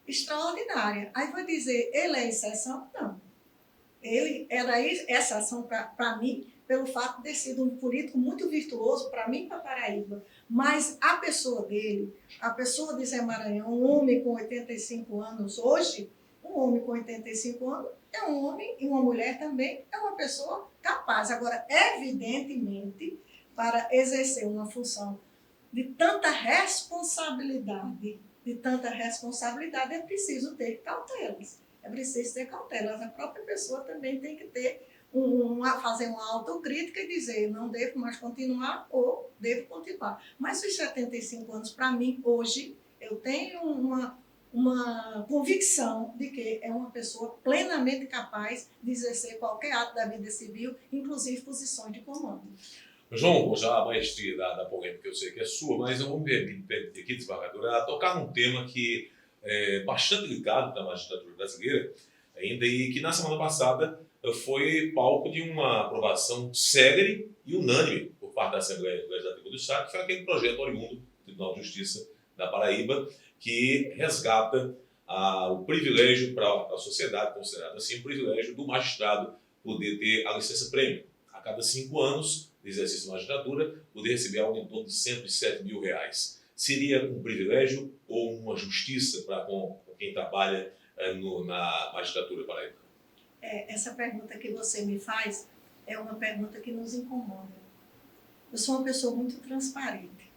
extraordinária. Aí vai dizer, ele é exceção? Não. Ele era exceção para mim, pelo fato de ter sido um político muito virtuoso para mim e para Paraíba. Mas a pessoa dele, a pessoa de Zé Maranhão, um homem com 85 anos hoje, um homem com 85 anos é um homem e uma mulher também é uma pessoa capaz. Agora, evidentemente, para exercer uma função de tanta responsabilidade, é preciso ter cautelas. É preciso ter cautelas. A própria pessoa também tem que ter fazer uma autocrítica e dizer: não devo mais continuar ou devo continuar. Mas os 75 anos, para mim, hoje, eu tenho uma convicção de que é uma pessoa plenamente capaz de exercer qualquer ato da vida civil, inclusive posições de comando. João, já a maestria da polêmica eu sei que é sua, mas eu vou me permitir aqui, desembargadora, a tocar num tema que é bastante ligado para a magistratura brasileira, ainda e que na semana passada foi palco de uma aprovação célere e unânime por parte da Assembleia Legislativa do Estado, que foi aquele projeto oriundo do Tribunal de Justiça da Paraíba, que resgata o privilégio para a sociedade, considerado assim, o privilégio do magistrado poder ter a licença-prêmio. A cada 5 anos de exercício da magistratura, poder receber algo em torno de R$107 mil. Seria um privilégio ou uma justiça para com quem trabalha na magistratura paraibana? Essa pergunta que você me faz é uma pergunta que nos incomoda. Eu sou uma pessoa muito transparente.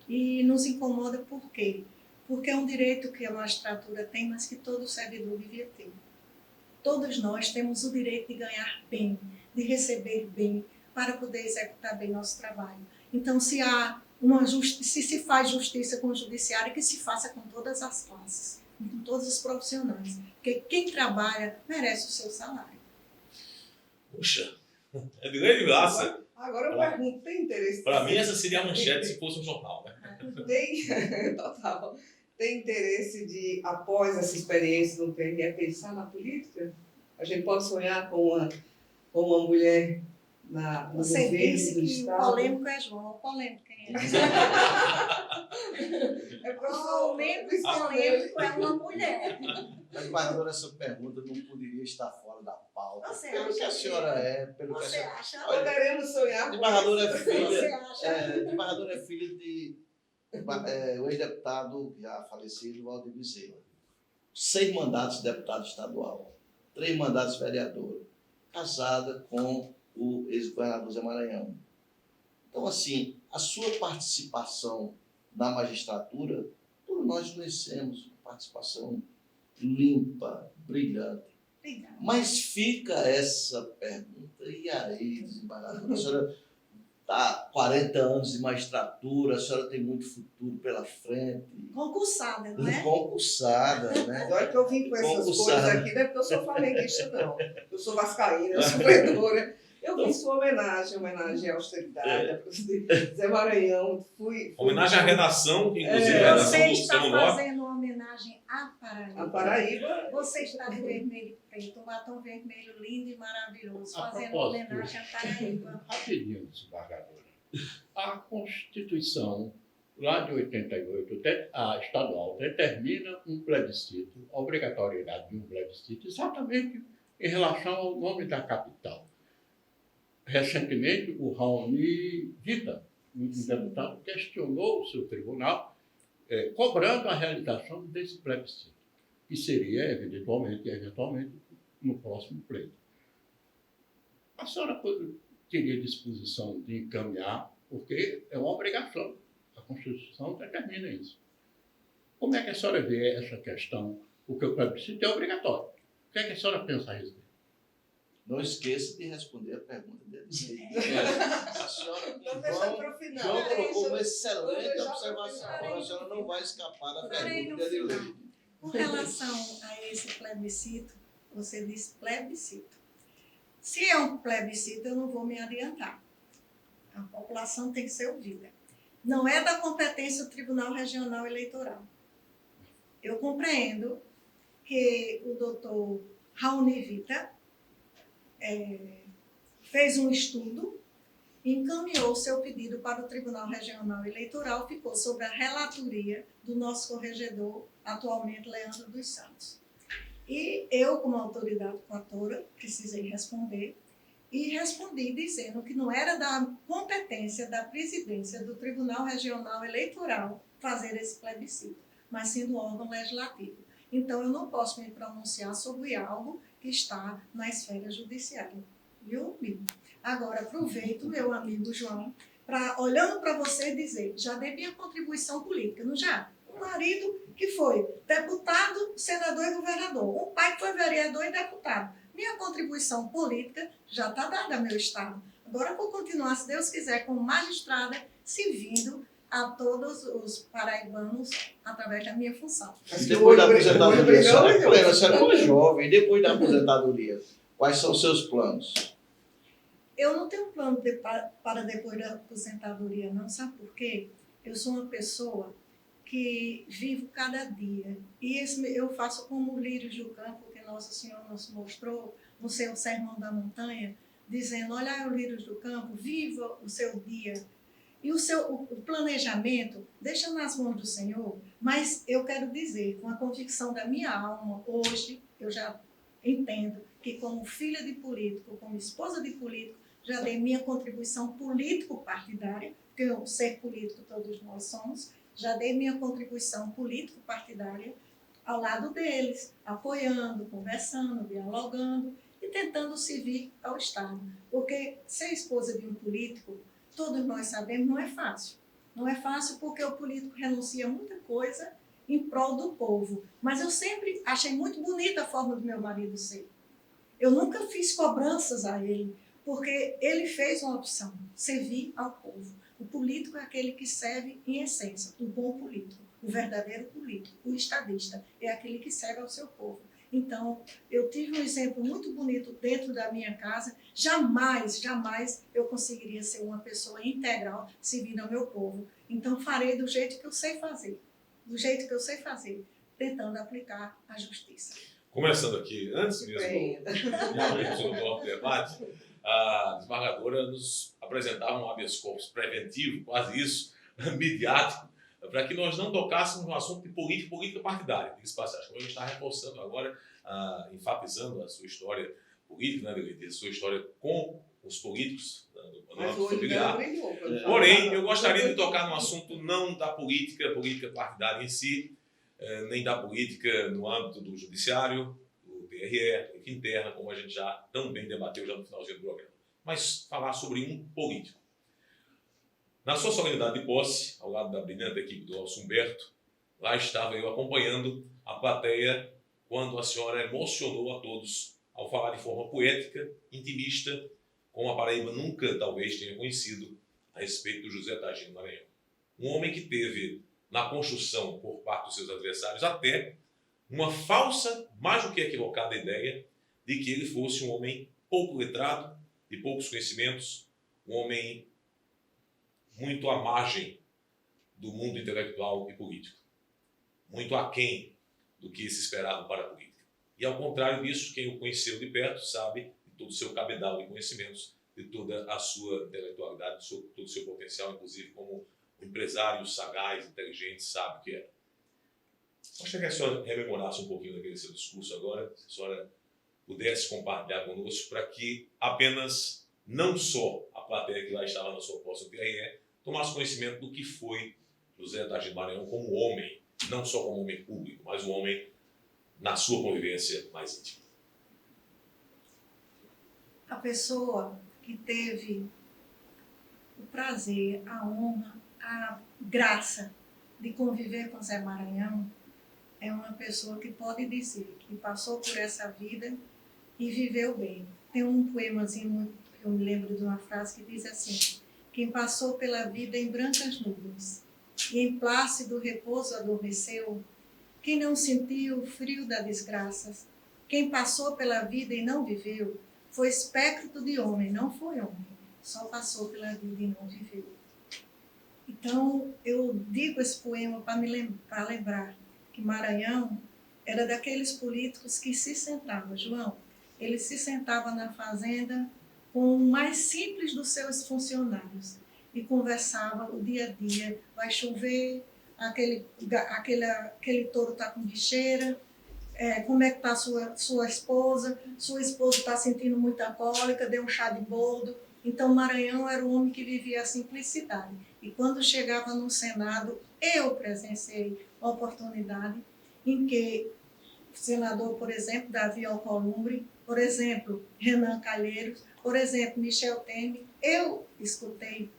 E nos incomoda por quê? Porque é um direito que a magistratura tem, mas que todo servidor devia ter. Todos nós temos o direito de ganhar bem, de receber bem, para poder executar bem nosso trabalho. Então, se se faz justiça com o judiciário, que se faça com todas as classes, com todos os profissionais. Porque quem trabalha merece o seu salário. Puxa, é de grande graça. Agora eu pergunto, tem interesse? Para mim, essa seria a manchete se fosse um jornal, né? Total. Tem interesse de, após essa experiência no TRE, pensar na política? A gente pode sonhar com uma mulher no Você governo disse do que Estado? o polêmico é João. O polêmico quem É porque eu Ao sou menos principalmente- polêmico é uma mulher. Mas, desembargadora, essa pergunta não poderia estar fora da pauta. Você Pelo que a acha senhora que- é, pelo que a Você senhora... acha? Olha, Poderemos sonhar com desembargadora é isso. Você filha... acha? desembargadora é filha de o ex-deputado já falecido, Valdir Bezerra. 6 mandatos de deputado estadual, 3 mandatos de vereador, casada com o ex-governador Zé Maranhão. Então, assim, a sua participação na magistratura, todos nós conhecemos, participação limpa, brilhante. Obrigada. Mas fica essa pergunta, e aí, desembargadora, a senhora está 40 anos de magistratura, a senhora tem muito futuro pela frente, Concursada, não é? concursada, né? Olha que eu vim com essas Concursada. coisas aqui, não é porque eu sou flamenguista, não. Eu sou vascaína, eu sou predora. Eu fiz sua homenagem à austeridade, a Zé Maranhão. Homenagem à redação, que inclusive a É, redação Você do está Sistema Norte. fazendo uma homenagem à Paraíba. A Paraíba. Você está de vermelho e preto, um batom vermelho lindo e maravilhoso, A fazendo propósito. homenagem à Paraíba. Rapidinho, desembargadora. A Constituição, lá de 88, a estadual, determina um plebiscito, a obrigatoriedade de um plebiscito, exatamente em relação ao nome da capital. Recentemente, o Raoni Vita, um deputado, questionou o seu tribunal, cobrando a realização desse plebiscito, que seria, eventualmente, no próximo pleito. A senhora teria disposição de encaminhar, porque é uma obrigação, a Constituição determina isso. Como é que a senhora vê essa questão? Porque o plebiscito é obrigatório. O que é que a senhora pensa a respeito? Não esqueça de responder a pergunta dele. A senhora, Não deixa para o final. João colocou uma Vou excelente deixar observação. pra final. A senhora não vai escapar da Farei no pergunta de final. lei. Com relação a esse plebiscito, você diz plebiscito. Se é um plebiscito, eu não vou me adiantar. A população tem que ser ouvida. Não é da competência do Tribunal Regional Eleitoral. Eu compreendo que o doutor Raoni Vita fez um estudo, encaminhou seu pedido para o Tribunal Regional Eleitoral, ficou sob a relatoria do nosso corregedor, atualmente Leandro dos Santos. E eu, como autoridade coatora, precisei responder, e respondi dizendo que não era da competência da presidência do Tribunal Regional Eleitoral fazer esse plebiscito, mas sim do órgão legislativo. Então, eu não posso me pronunciar sobre algo que está na esfera judiciária. Viu, amigo? Agora, aproveito, meu amigo João, olhando para você dizer, já dei minha contribuição política, não já? Um marido que foi deputado, senador e governador. Um pai que foi vereador e deputado. Minha contribuição política já está dada ao meu Estado. Agora vou continuar, se Deus quiser, como magistrada, servindo a todos os paraibanos através da minha função. E depois da aposentadoria, a senhora é uma jovem, depois da aposentadoria, quais são os seus planos? Eu não tenho plano para depois da aposentadoria, não. Sabe por quê? Eu sou uma pessoa que vivo cada dia. E eu faço como o lírios do campo, que Nossa Senhora nos mostrou no seu Sermão da Montanha, dizendo, olha, o lírios do campo, viva o seu dia. E o planejamento, deixa nas mãos do Senhor, mas eu quero dizer, com a convicção da minha alma, hoje, eu já entendo que como filha de político, como esposa de político, já dei minha contribuição político-partidária, porque eu ser político todos nós somos, já dei minha contribuição político-partidária ao lado deles, apoiando, conversando, dialogando e tentando servir ao Estado. Porque ser esposa de um político, todos nós sabemos, não é fácil. Não é fácil porque o político renuncia a muita coisa em prol do povo. Mas eu sempre achei muito bonita a forma do meu marido ser. Eu nunca fiz cobranças a ele, porque ele fez uma opção, servir ao povo. O político é aquele que serve em essência, o bom político, o verdadeiro político, o estadista, é aquele que serve ao seu povo. Então, eu tive um exemplo muito bonito dentro da minha casa. Jamais eu conseguiria ser uma pessoa integral servindo ao meu povo. Então, farei do jeito que eu sei fazer. Do jeito que eu sei fazer, tentando aplicar a justiça. Começando aqui, antes mesmo de abrirmos o nosso debate, a desembargadora nos apresentava um habeas corpus preventivo, quase isso, midiático, para que nós não tocássemos no assunto de política partidária. Diga-se passagem, como a gente está reforçando agora, enfatizando a sua história política, né, Delete, a sua história com os políticos do Mas âmbito o olho dela familiar. brilhou. quando Porém, falava. eu gostaria de tocar no assunto não da política partidária em si, nem da política no âmbito do judiciário, do TRE, política interna, como a gente já também debateu já no finalzinho do programa, mas falar sobre um político. Na sua solenidade de posse, ao lado da brilhante equipe do Alcio Humberto, lá estava eu acompanhando a plateia quando a senhora emocionou a todos ao falar de forma poética, intimista, como a Paraíba nunca talvez tenha conhecido a respeito do José Targino Maranhão. Um homem que teve na construção por parte dos seus adversários até uma falsa, mais do que equivocada ideia de que ele fosse um homem pouco letrado, de poucos conhecimentos, um homem muito à margem do mundo intelectual e político, muito aquém do que se esperava para a política. E ao contrário disso, quem o conheceu de perto sabe de todo o seu cabedal de conhecimentos, de toda a sua intelectualidade, de todo o seu potencial, inclusive como um empresário sagaz, inteligente, sabe o que era. Gostaria que a senhora rememorasse um pouquinho daquele seu discurso agora, se a senhora pudesse compartilhar conosco, para que apenas, não só a plateia que lá estava na sua posse do TRE, tomasse conhecimento do que foi José Targino Maranhão como homem, não só como homem público, mas um homem na sua convivência mais íntima. A pessoa que teve o prazer, a honra, a graça de conviver com Zé Maranhão é uma pessoa que pode dizer que passou por essa vida e viveu bem. Tem um poemazinho que eu me lembro de uma frase que diz assim: quem passou pela vida em brancas nuvens e em plácido repouso adormeceu, quem não sentiu o frio das desgraças, quem passou pela vida e não viveu, foi espectro de homem, não foi homem, só passou pela vida e não viveu. Então, eu digo esse poema para lembrar que Maranhão era daqueles políticos que se sentava, João, ele se sentava na fazenda com o mais simples dos seus funcionários e conversava o dia a dia. Vai chover, aquele touro está com bicheira, como é que está sua esposa está sentindo muita cólica, deu um chá de boldo. Então Maranhão era um homem que vivia a simplicidade. E quando chegava no Senado, eu presenciei a oportunidade em que o senador, por exemplo, Davi Alcolumbre, por exemplo, Renan Calheiros, por exemplo, Michel Temer, eu escutei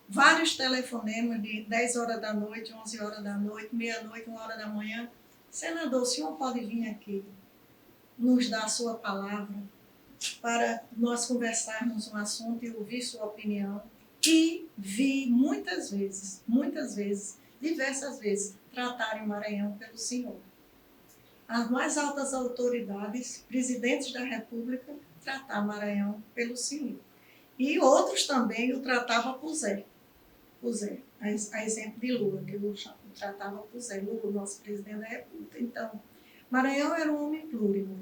vários telefonemas de 10 horas da noite, 11 horas da noite, meia-noite, 1 hora da manhã. Senador, o senhor pode vir aqui nos dar a sua palavra para nós conversarmos um assunto e ouvir sua opinião. E vi muitas vezes, diversas vezes, tratarem Maranhão pelo senhor. As mais altas autoridades, presidentes da República, tratar Maranhão pelo senhor. E outros também o tratavam por Zé. A exemplo de Lula, que eu tratava por Zé. Lula, nosso presidente da República. Então, Maranhão era um homem plúrico,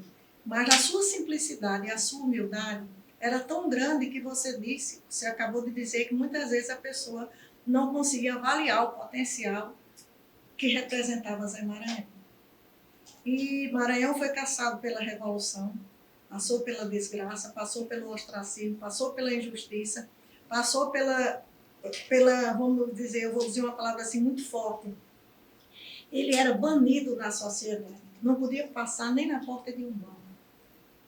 mas a sua simplicidade e a sua humildade era tão grande que você acabou de dizer que muitas vezes a pessoa não conseguia avaliar o potencial que representava Zé Maranhão. E Maranhão foi caçado pela Revolução, passou pela desgraça, passou pelo ostracismo, passou pela injustiça, passou pela, vamos dizer, eu vou dizer uma palavra assim muito forte. Ele era banido da sociedade, não podia passar nem na porta de um banco,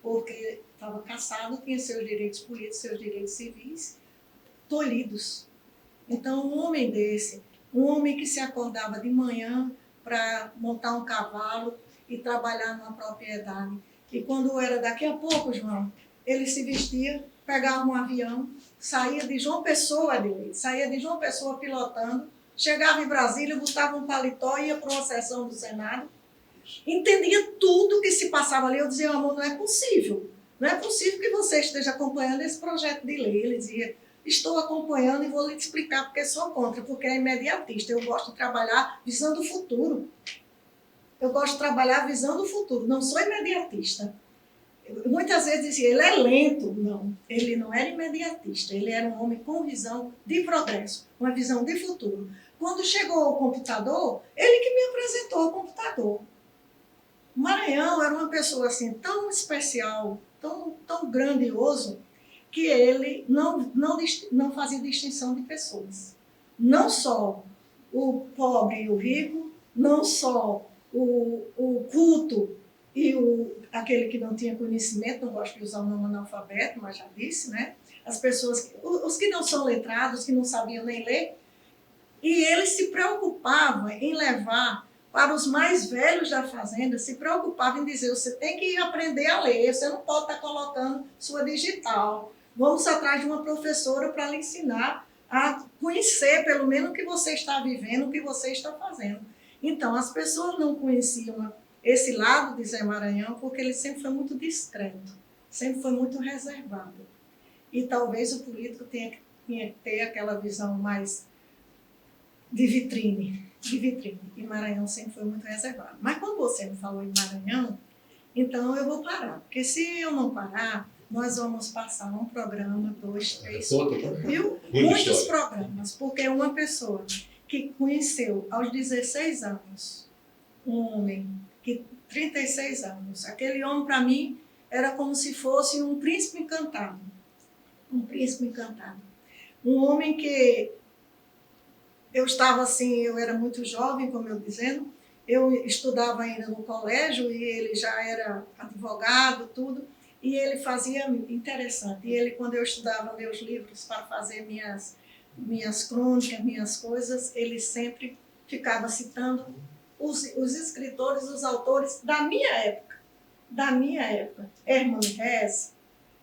porque estava caçado, tinha seus direitos políticos, seus direitos civis tolhidos. Então, um homem desse, um homem que se acordava de manhã para montar um cavalo e trabalhar numa propriedade, e quando era daqui a pouco, João, ele se vestia, pegava um avião, saía de João Pessoa pilotando, chegava em Brasília, botava um paletó, ia para uma sessão do Senado, entendia tudo que se passava ali. Eu dizia, amor, não é possível que você esteja acompanhando esse projeto de lei. Ele dizia, estou acompanhando e vou lhe explicar porque sou contra, porque é imediatista. Eu gosto de trabalhar visando o futuro. Não sou imediatista. Muitas vezes dizia, ele é lento. Não, ele não era imediatista. Ele era um homem com visão de progresso, uma visão de futuro. quando chegou o computador, ele que me apresentou o computador. O Maranhão era uma pessoa assim tão especial, tão grandioso, que ele não fazia distinção de pessoas. Não só o pobre e o rico, não só o culto e aquele que não tinha conhecimento, não gosto de usar o nome analfabeto, mas já disse, né? As pessoas, os que não são letrados, que não sabiam nem ler, e ele se preocupava em levar para os mais velhos da fazenda, se preocupava em dizer, você tem que aprender a ler, você não pode estar colocando sua digital. Vamos atrás de uma professora para lhe ensinar a conhecer, pelo menos, o que você está vivendo, o que você está fazendo. Então, as pessoas não conheciam esse lado de Zé Maranhão porque ele sempre foi muito discreto, sempre foi muito reservado. E talvez o político tenha que ter aquela visão mais de vitrine. E Maranhão sempre foi muito reservado. Mas quando você me falou em Maranhão, então eu vou parar. Porque se eu não parar, nós vamos passar um programa, 2, 3, 4, viu? Muitos programas. Porque uma pessoa que conheceu aos 16 anos, um homem que 36 anos, aquele homem para mim era como se fosse um príncipe encantado. Um príncipe encantado. Um homem que eu estava assim, eu era muito jovem, como eu dizendo, eu estudava ainda no colégio e ele já era advogado, tudo, e ele fazia interessante. E ele, quando eu estudava meus livros para fazer minhas crônicas, minhas coisas, ele sempre ficava citando os escritores, os autores da minha época, Hermann Hesse.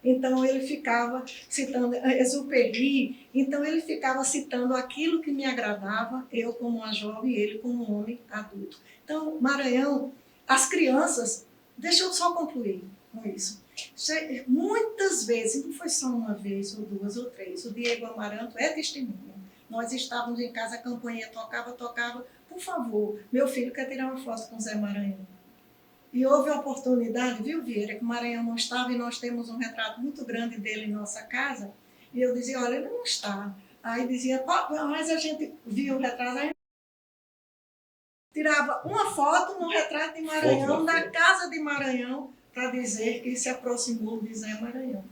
Então ele ficava citando Exupéry, então ele ficava citando aquilo que me agradava, eu como uma jovem, ele como um homem adulto. Então, Maranhão, as crianças, deixa eu só concluir com isso. Muitas vezes, não foi só uma vez, ou 2 ou 3, o Diego Amaranto é testemunha. Nós estávamos em casa, a campainha tocava, por favor, meu filho quer tirar uma foto com Zé Maranhão. E houve a oportunidade, viu, Vieira, que o Maranhão não estava e nós temos um retrato muito grande dele em nossa casa. E eu dizia, olha, ele não está. Aí dizia, mas a gente viu o retrato, aí tirava uma foto no retrato de Maranhão, na casa de Maranhão, para dizer que se aproximou de Zé Maranhão.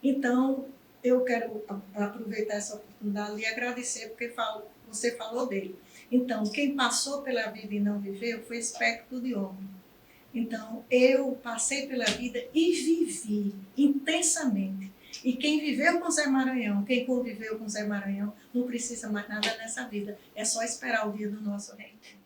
Então, eu quero aproveitar essa oportunidade e agradecer, porque você falou dele. Então, quem passou pela vida e não viveu foi espectro de homem. Então, eu passei pela vida e vivi intensamente. E quem viveu com Zé Maranhão, quem conviveu com Zé Maranhão, não precisa mais nada nessa vida. É só esperar o dia do nosso reencontro.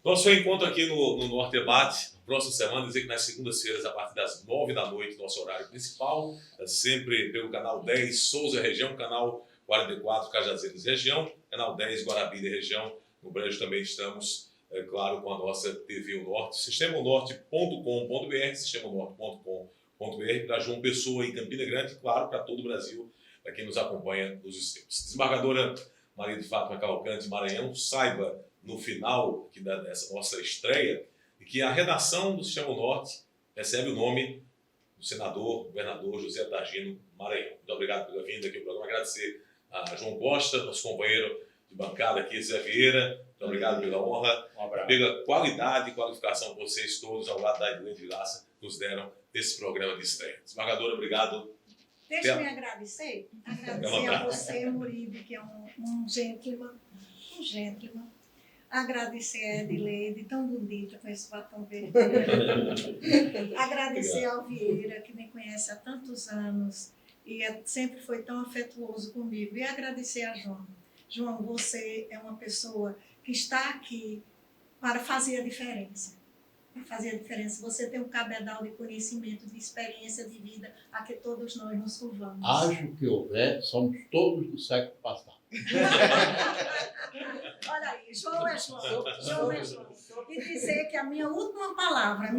Nosso reencontro aqui no Norte Debate, na próxima semana, dizer que nas segundas-feiras, a partir das 9 da noite, nosso horário principal, sempre pelo canal 10 Souza Região, canal 44 Cajazeiras Região, canal 10 Guarabira Região. No Brejo também estamos, claro, com a nossa TV O Norte, sistemanorte.com.br, sistemanorte.com.br, para João Pessoa em Campina Grande, claro, para todo o Brasil, para quem nos acompanha nos extremos. Desembargadora Maria de Fátima Cavalcante Maranhão, saiba, no final aqui dessa nossa estreia, que a redação do Sistema Norte recebe o nome do senador, governador José Targino Maranhão. Muito obrigado pela vinda aqui ao programa. Agradecer a João Costa, nosso companheiro de bancada aqui, Zé Vieira. Muito obrigado pela honra, pela qualidade e qualificação que vocês todos, ao lado da Edilene de Vilaça, nos deram nesse programa de estreia. Desembargadora, obrigado. Deixa-me agradecer a você, Muribe, que é um gentleman. Agradecer a Edileide, tão bonita, com esse batom verde. Agradecer ao Vieira, que me conhece há tantos anos e sempre foi tão afetuoso comigo. E agradecer a João. João, você é uma pessoa que está aqui para fazer a diferença. Para fazer a diferença. Você tem um cabedal de conhecimento, de experiência de vida a que todos nós nos curvamos. Acho que houver, somos todos do século passado. Olha aí, João é João. E dizer que a minha última palavra,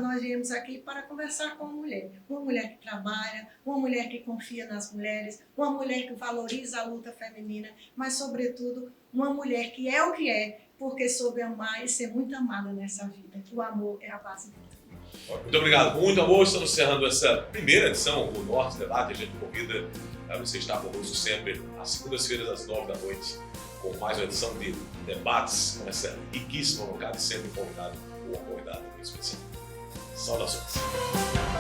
nós viemos aqui para conversar com uma mulher que trabalha, uma mulher que confia nas mulheres, uma mulher que valoriza a luta feminina, mas, sobretudo, uma mulher que é o que é, porque soube amar e ser muito amada nessa vida. O amor é a base de tudo. Muito obrigado. Com muito amor, estamos encerrando essa primeira edição do Norte Debate. A gente convida a você estar conosco sempre às segundas-feiras, às 9 da noite, com mais uma edição de debates com essa riquíssima bancada e sempre um convidado ou uma convidada especial. Saudações!